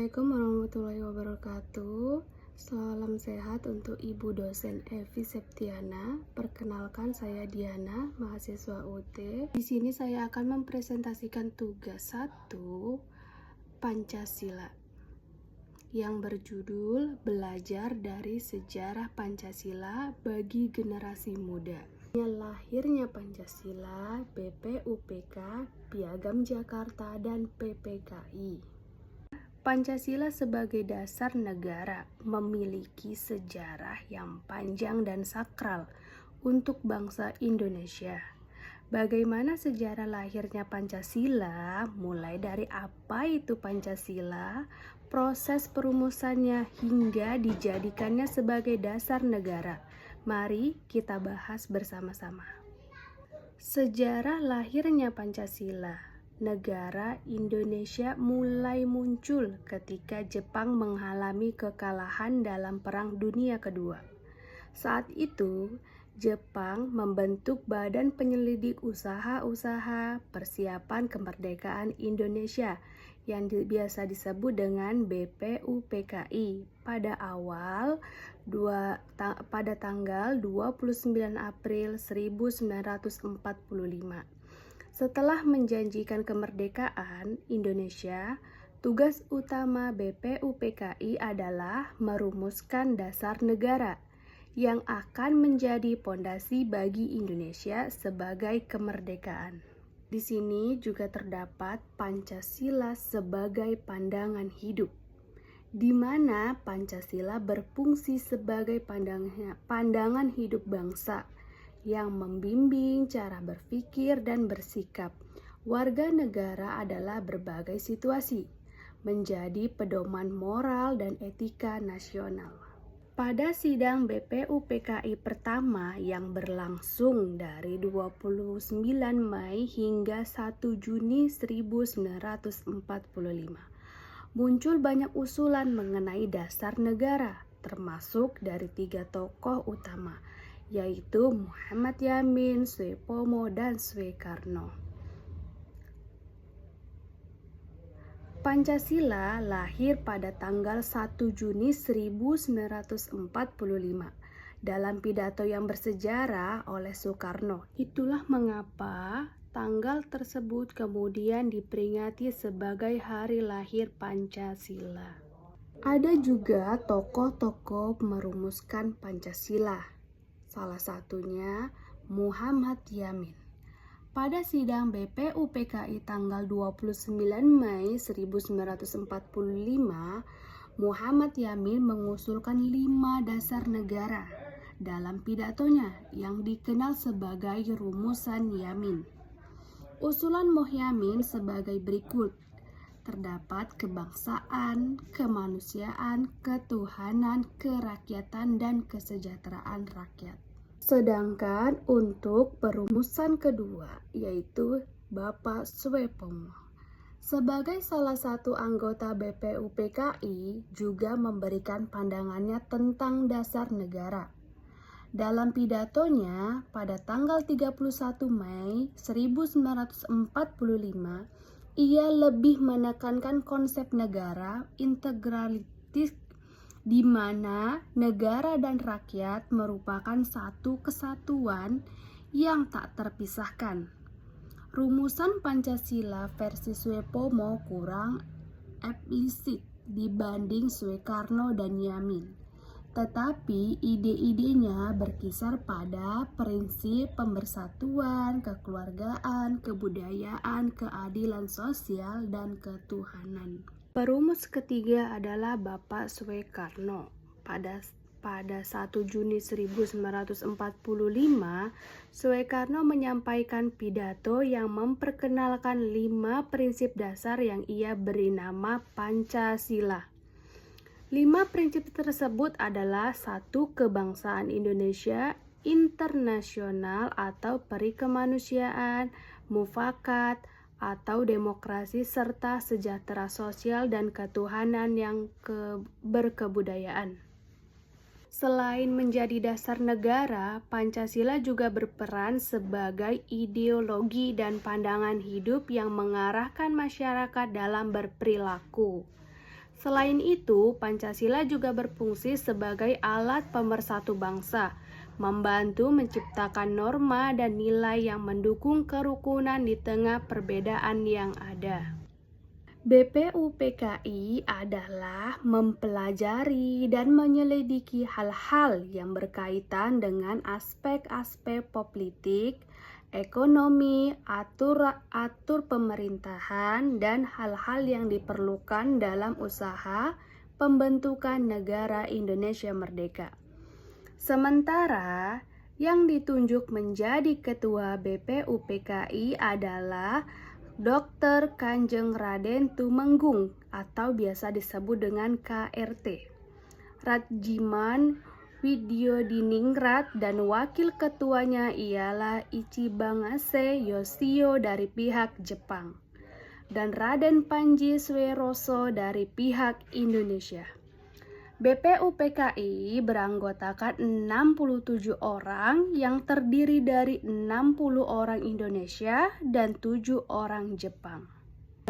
Assalamualaikum warahmatullahi wabarakatuh. Salam sehat untuk Ibu dosen Evi Septiana. Perkenalkan, saya Diana, mahasiswa UT. Di sini saya akan mempresentasikan tugas 1 Pancasila yang berjudul Belajar dari Sejarah Pancasila bagi Generasi Muda. Lahirnya Pancasila, BPUPK, Piagam Jakarta, dan PPKI. Pancasila sebagai dasar negara memiliki sejarah yang panjang dan sakral untuk bangsa Indonesia. Bagaimana sejarah lahirnya Pancasila, mulai dari apa itu Pancasila, proses perumusannya hingga dijadikannya sebagai dasar negara. Mari kita bahas bersama-sama. Sejarah lahirnya Pancasila. Negara Indonesia mulai muncul ketika Jepang mengalami kekalahan dalam Perang Dunia Kedua. Saat itu, Jepang membentuk Badan Penyelidik Usaha-usaha Persiapan Kemerdekaan Indonesia yang biasa disebut dengan BPUPKI pada tanggal 29 April 1945. Setelah menjanjikan kemerdekaan Indonesia, tugas utama BPUPKI adalah merumuskan dasar negara yang akan menjadi pondasi bagi Indonesia sebagai kemerdekaan. Di sini juga terdapat Pancasila sebagai pandangan hidup, di mana Pancasila berfungsi sebagai pandangan hidup bangsa yang membimbing cara berpikir dan bersikap warga negara adalah berbagai situasi, menjadi pedoman moral dan etika nasional. Pada sidang BPUPKI pertama yang berlangsung dari 29 Mei hingga 1 Juni 1945, muncul banyak usulan mengenai dasar negara, termasuk dari 3 tokoh utama, yaitu Muhammad Yamin, Soepomo, dan Soekarno. Pancasila lahir pada tanggal 1 Juni 1945 dalam pidato yang bersejarah oleh Soekarno. Itulah mengapa tanggal tersebut kemudian diperingati sebagai hari lahir Pancasila. Ada juga tokoh-tokoh merumuskan Pancasila. Salah satunya Muhammad Yamin. Pada sidang BPUPKI tanggal 29 Mei 1945, Muhammad Yamin mengusulkan 5 dasar negara dalam pidatonya yang dikenal sebagai Rumusan Yamin. Usulan Muhyamin sebagai berikut. Terdapat kebangsaan, kemanusiaan, ketuhanan, kerakyatan, dan kesejahteraan rakyat. Sedangkan untuk perumusan kedua, yaitu Bapak Soepomo, sebagai salah satu anggota BPUPKI, juga memberikan pandangannya tentang dasar negara. Dalam pidatonya pada tanggal 31 Mei 1945, ia lebih menekankan konsep negara integralitis di mana negara dan rakyat merupakan satu kesatuan yang tak terpisahkan. Rumusan Pancasila versi Soepomo kurang eksplisit dibanding Soekarno dan Yamin. Tetapi ide-idenya berkisar pada prinsip pembersatuan, kekeluargaan, kebudayaan, keadilan sosial, dan ketuhanan. Perumus ketiga adalah Bapak Soekarno. Pada 1 Juni 1945, Soekarno menyampaikan pidato yang memperkenalkan 5 prinsip dasar yang ia beri nama Pancasila. 5 prinsip tersebut adalah 1. Kebangsaan Indonesia, internasional atau perikemanusiaan, mufakat atau demokrasi, serta sejahtera sosial dan ketuhanan yang berkebudayaan. Selain menjadi dasar negara, Pancasila juga berperan sebagai ideologi dan pandangan hidup yang mengarahkan masyarakat dalam berperilaku. Selain itu, Pancasila juga berfungsi sebagai alat pemersatu bangsa, membantu menciptakan norma dan nilai yang mendukung kerukunan di tengah perbedaan yang ada. BPUPKI adalah mempelajari dan menyelidiki hal-hal yang berkaitan dengan aspek-aspek politik, ekonomi, atur pemerintahan, dan hal-hal yang diperlukan dalam usaha pembentukan negara Indonesia merdeka. Sementara yang ditunjuk menjadi ketua BPUPKI adalah Dr. Kanjeng Raden Tumenggung atau biasa disebut dengan KRT. Radjiman Widyodiningrat dan wakil ketuanya ialah Ichibangase Yoshio dari pihak Jepang dan Raden Panji Sweroso dari pihak Indonesia. BPUPKI beranggotakan 67 orang yang terdiri dari 60 orang Indonesia dan 7 orang Jepang.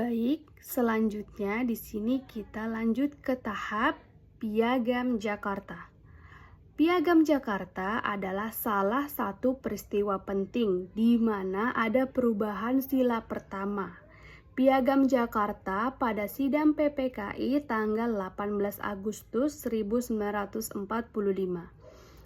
Baik, selanjutnya di sini kita lanjut ke tahap Piagam Jakarta. Piagam Jakarta adalah salah satu peristiwa penting di mana ada perubahan sila pertama. Piagam Jakarta pada sidang PPKI tanggal 18 Agustus 1945.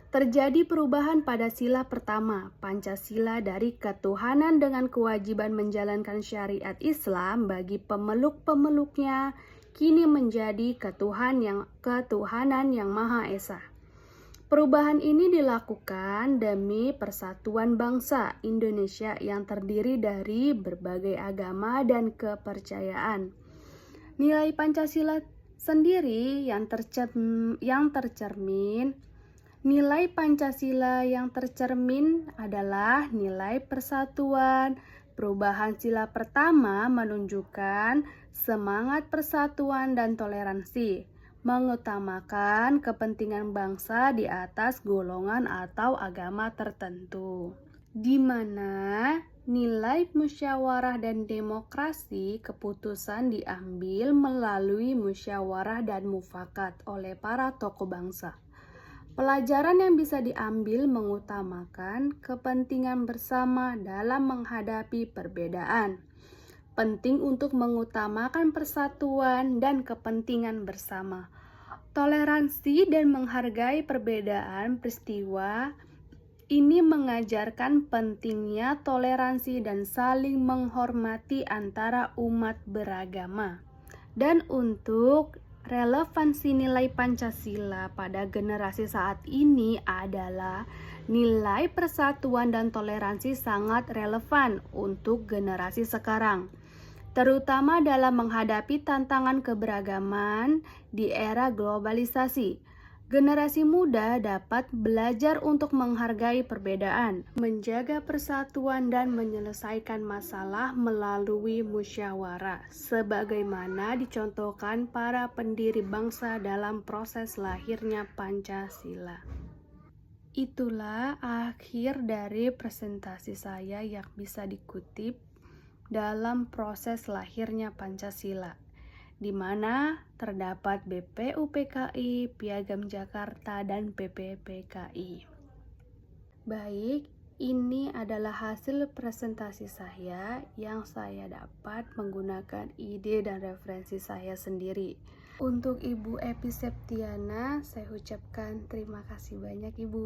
Terjadi perubahan pada sila pertama, Pancasila dari ketuhanan dengan kewajiban menjalankan syariat Islam bagi pemeluk-pemeluknya kini menjadi ketuhanan yang Maha Esa. Perubahan ini dilakukan demi persatuan bangsa Indonesia yang terdiri dari berbagai agama dan kepercayaan. Nilai Pancasila sendiri Nilai Pancasila yang tercermin adalah nilai persatuan. Perubahan sila pertama menunjukkan semangat persatuan dan toleransi, mengutamakan kepentingan bangsa di atas golongan atau agama tertentu, di mana nilai musyawarah dan demokrasi keputusan diambil melalui musyawarah dan mufakat oleh para tokoh bangsa. Pelajaran yang bisa diambil mengutamakan kepentingan bersama dalam menghadapi perbedaan. Penting untuk mengutamakan persatuan dan kepentingan bersama. Toleransi dan menghargai perbedaan peristiwa ini mengajarkan pentingnya toleransi dan saling menghormati antara umat beragama. Dan untuk relevansi nilai Pancasila pada generasi saat ini adalah nilai persatuan dan toleransi sangat relevan untuk generasi sekarang, terutama dalam menghadapi tantangan keberagaman di era globalisasi. Generasi muda dapat belajar untuk menghargai perbedaan, menjaga persatuan dan menyelesaikan masalah melalui musyawarah, sebagaimana dicontohkan para pendiri bangsa dalam proses lahirnya Pancasila. Itulah akhir dari presentasi saya yang bisa dikutip dalam proses lahirnya Pancasila, di mana terdapat BPUPKI, Piagam Jakarta, dan PPPKI. Baik, ini adalah hasil presentasi saya yang saya dapat menggunakan ide dan referensi saya sendiri. Untuk Ibu Epi Septiana, saya ucapkan terima kasih banyak Ibu.